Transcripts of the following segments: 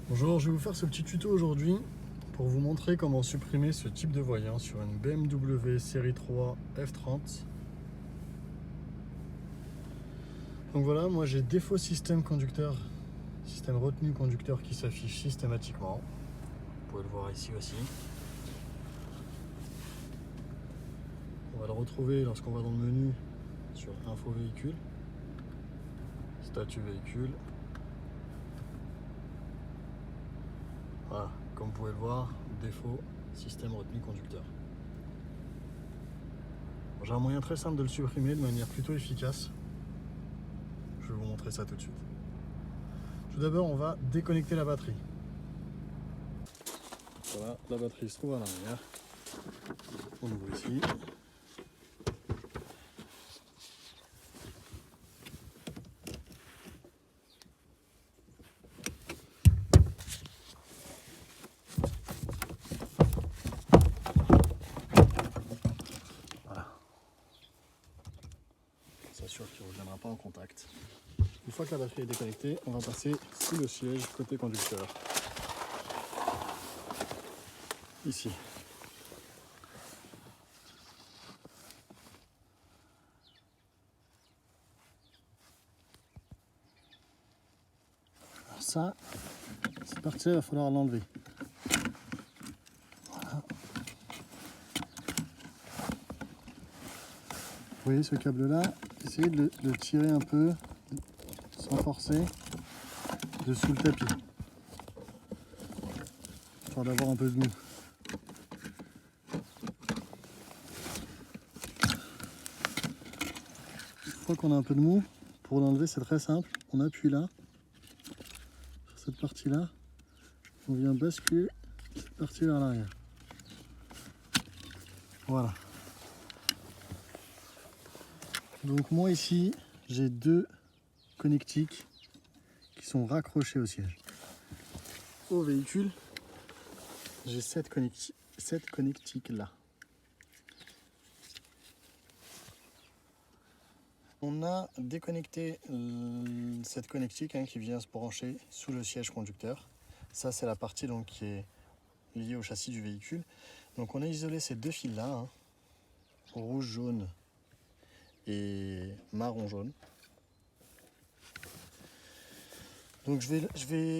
Bonjour, je vais vous faire ce petit tuto aujourd'hui pour vous montrer comment supprimer ce type de voyant sur une BMW série 3 F30. Donc voilà, moi j'ai défaut système conducteur, système retenue conducteur qui s'affiche systématiquement. Vous pouvez le voir ici aussi. On va le retrouver lorsqu'on va dans le menu sur info véhicule, statut véhicule. Voilà, comme vous pouvez le voir, défaut système retenue conducteur. J'ai un moyen très simple de le supprimer de manière plutôt efficace. Je vais vous montrer ça tout de suite. Tout d'abord, on va déconnecter la batterie. Voilà, la batterie se trouve à l'arrière. On ouvre ici. Voilà. On s'assure qu'il ne reviendra pas en contact. Une fois que la batterie est déconnectée, on va passer sous le siège côté conducteur. Ici. Alors ça, cette partie-là, il va falloir l'enlever. Voilà. Vous voyez ce câble-là, essayez de le tirer un peu, sans forcer, dessous le tapis. Histoire d'avoir un peu de mou. Une fois qu'on a un peu de mou, pour l'enlever c'est très simple, on appuie là, sur cette partie-là, on vient basculer cette partie vers l'arrière. Voilà. Donc moi ici, j'ai deux connectiques qui sont raccrochés au siège. Au véhicule, j'ai cette connectique là. On a déconnecté cette connectique qui vient se brancher sous le siège conducteur. Ça c'est la partie donc, qui est liée au châssis du véhicule. Donc on a isolé ces deux fils là, rouge, jaune et marron jaune. Donc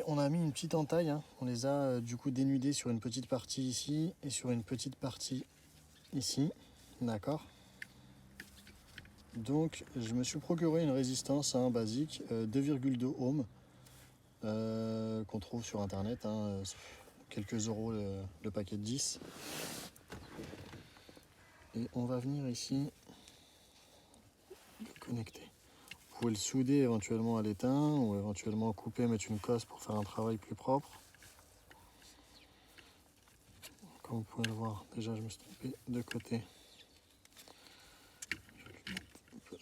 on a mis une petite entaille, on les a du coup dénudés sur une petite partie ici et sur une petite partie ici, d'accord. Donc je me suis procuré une résistance basique 2,2 ohms qu'on trouve sur internet, quelques euros le paquet de 10. Et on va venir ici le connecter. Vous pouvez le souder éventuellement à l'étain ou éventuellement couper, mettre une cosse pour faire un travail plus propre. Comme vous pouvez le voir, déjà je me suis trompé de côté.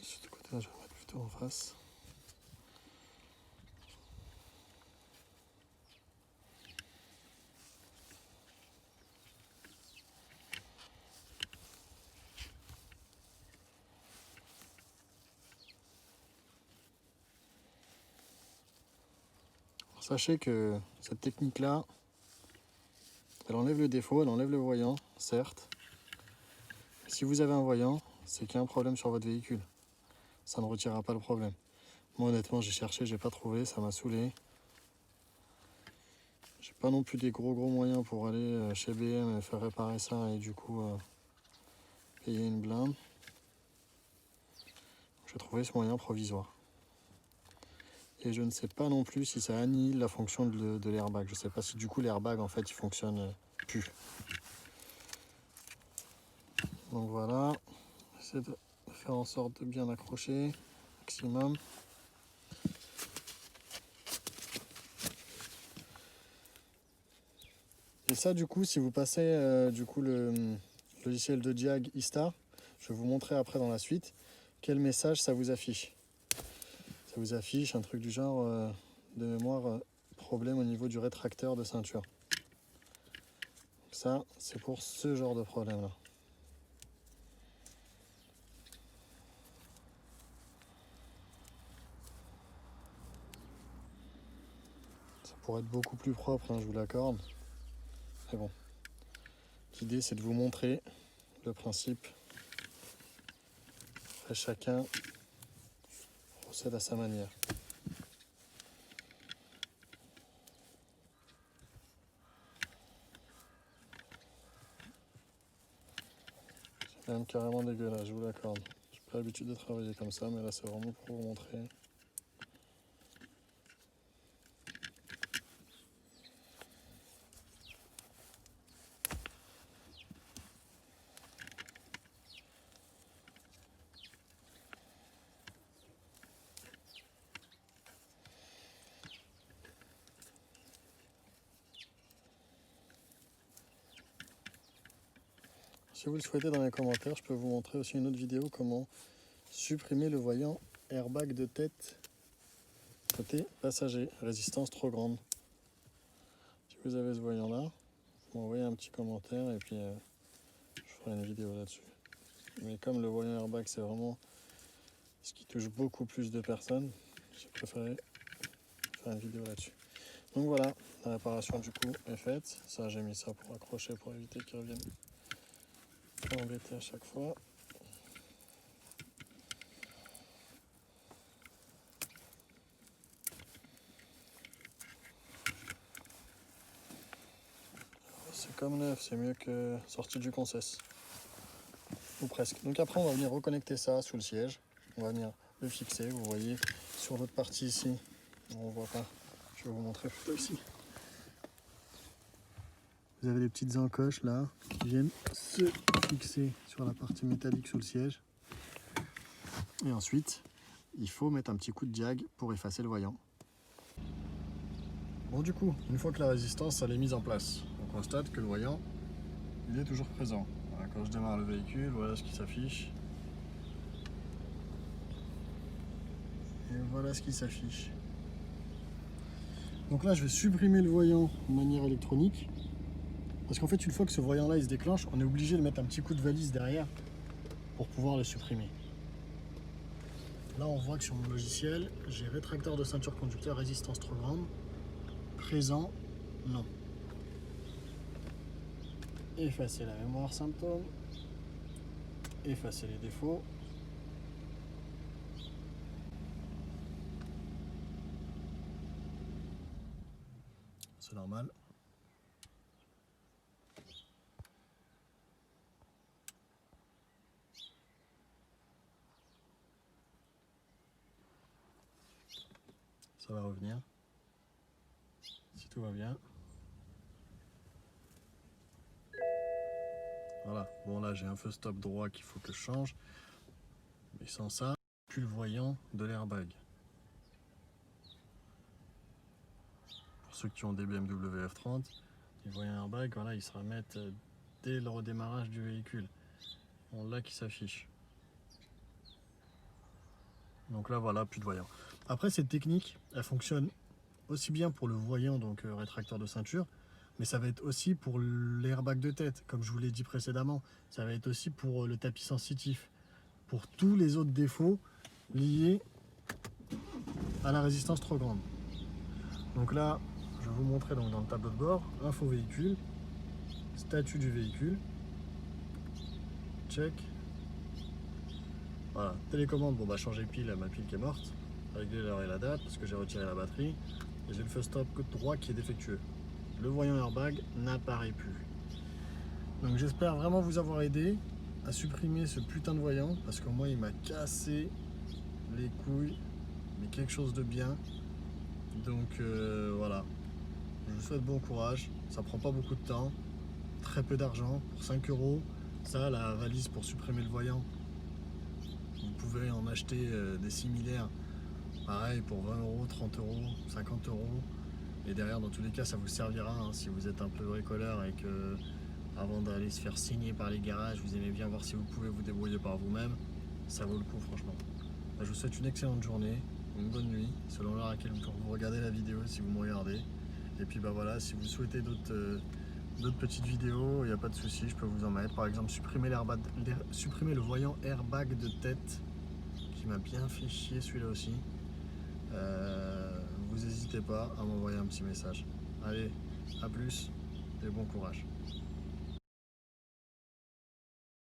Ce côté-là, je vais le mettre plutôt en face. Alors, sachez que cette technique-là, elle enlève le défaut, elle enlève le voyant, certes. Si vous avez un voyant, c'est qu'il y a un problème sur votre véhicule. Ça ne retirera pas le problème. Moi honnêtement, j'ai cherché, j'ai pas trouvé, ça m'a saoulé. J'ai pas non plus des gros moyens pour aller chez BM et faire réparer ça et du coup payer une blinde. J'ai trouvé ce moyen provisoire. Et je ne sais pas non plus si ça annihile la fonction de l'airbag. Je ne sais pas si du coup l'airbag en fait il fonctionne plus. Donc voilà, j'essaie de faire en sorte de bien accrocher maximum. Et ça du coup, si vous passez du coup le logiciel de Jag Istar, je vais vous montrer après dans la suite quel message ça vous affiche. Ça vous affiche un truc du genre de mémoire problème au niveau du rétracteur de ceinture. Ça, c'est pour ce genre de problème là. Ça pour être beaucoup plus propre, hein, je vous l'accorde. Mais bon, l'idée c'est de vous montrer le principe. Après, chacun procède à sa manière. C'est même carrément dégueulasse, je vous l'accorde. J'ai pas l'habitude de travailler comme ça, mais là c'est vraiment pour vous montrer. Si vous le souhaitez, dans les commentaires, je peux vous montrer aussi une autre vidéo comment supprimer le voyant airbag de tête côté passager, résistance trop grande. Si vous avez ce voyant là, vous m'envoyez un petit commentaire et puis je ferai une vidéo là-dessus. Mais comme le voyant airbag c'est vraiment ce qui touche beaucoup plus de personnes, j'ai préféré faire une vidéo là-dessus. Donc voilà, la réparation du coup est faite. Ça, j'ai mis ça pour accrocher pour éviter qu'il revienne embêter à chaque fois. C'est comme neuf, c'est mieux que sorti du concess. Ou presque. Donc après on va venir reconnecter ça sous le siège. On va venir le fixer. Vous voyez sur l'autre partie ici, on ne voit pas. Je vais vous montrer plutôt ici. Vous avez les petites encoches là qui viennent se fixer sur la partie métallique sous le siège. Et ensuite, il faut mettre un petit coup de diag pour effacer le voyant. Bon, du coup, une fois que la résistance elle est mise en place, on constate que le voyant il est toujours présent. Voilà, quand je démarre le véhicule, voilà ce qui s'affiche. Et voilà ce qui s'affiche. Donc là, je vais supprimer le voyant de manière électronique. Parce qu'en fait, une fois que ce voyant-là il se déclenche, on est obligé de mettre un petit coup de valise derrière pour pouvoir le supprimer. Là, on voit que sur mon logiciel, j'ai rétracteur de ceinture conducteur, résistance trop grande, présent, non. Effacer la mémoire symptôme, effacer les défauts. C'est normal. Ça va revenir, si tout va bien. Voilà, bon là j'ai un feu stop droit qu'il faut que je change. Mais sans ça, plus le voyant de l'airbag. Pour ceux qui ont des BMW F30, les voyants airbag, voilà, ils se remettent dès le redémarrage du véhicule. On l'a qui s'affiche. Donc là voilà, plus de voyant. Après cette technique, elle fonctionne aussi bien pour le voyant, donc rétracteur de ceinture, mais ça va être aussi pour l'airbag de tête, comme je vous l'ai dit précédemment. Ça va être aussi pour le tapis sensitif, pour tous les autres défauts liés à la résistance trop grande. Donc là, je vais vous montrer donc dans le tableau de bord, info véhicule, statut du véhicule, check. Voilà, télécommande, bon bah changer pile, ma pile qui est morte, régler l'heure et la date parce que j'ai retiré la batterie, et j'ai le feu stop droit qui est défectueux. Le voyant airbag n'apparaît plus. Donc j'espère vraiment vous avoir aidé à supprimer ce putain de voyant, parce que moi il m'a cassé les couilles, mais quelque chose de bien. Donc voilà, je vous souhaite bon courage, ça prend pas beaucoup de temps, très peu d'argent, pour 5 €. Ça, la valise pour supprimer le voyant, vous pouvez en acheter des similaires, pareil pour 20 €, 30 €, 50 €. Et derrière, dans tous les cas, ça vous servira hein, si vous êtes un peu bricoleur et que, avant d'aller se faire signer par les garages, vous aimez bien voir si vous pouvez vous débrouiller par vous-même. Ça vaut le coup, franchement. Je vous souhaite une excellente journée, une bonne nuit, selon l'heure à laquelle vous regardez la vidéo, si vous me regardez. Et puis bah voilà, si vous souhaitez d'autres petites vidéos, il n'y a pas de souci, je peux vous en mettre. Par exemple, supprimer le voyant airbag de tête, qui m'a bien fait chier celui-là aussi. vous n'hésitez pas à m'envoyer un petit message. Allez, à plus et bon courage.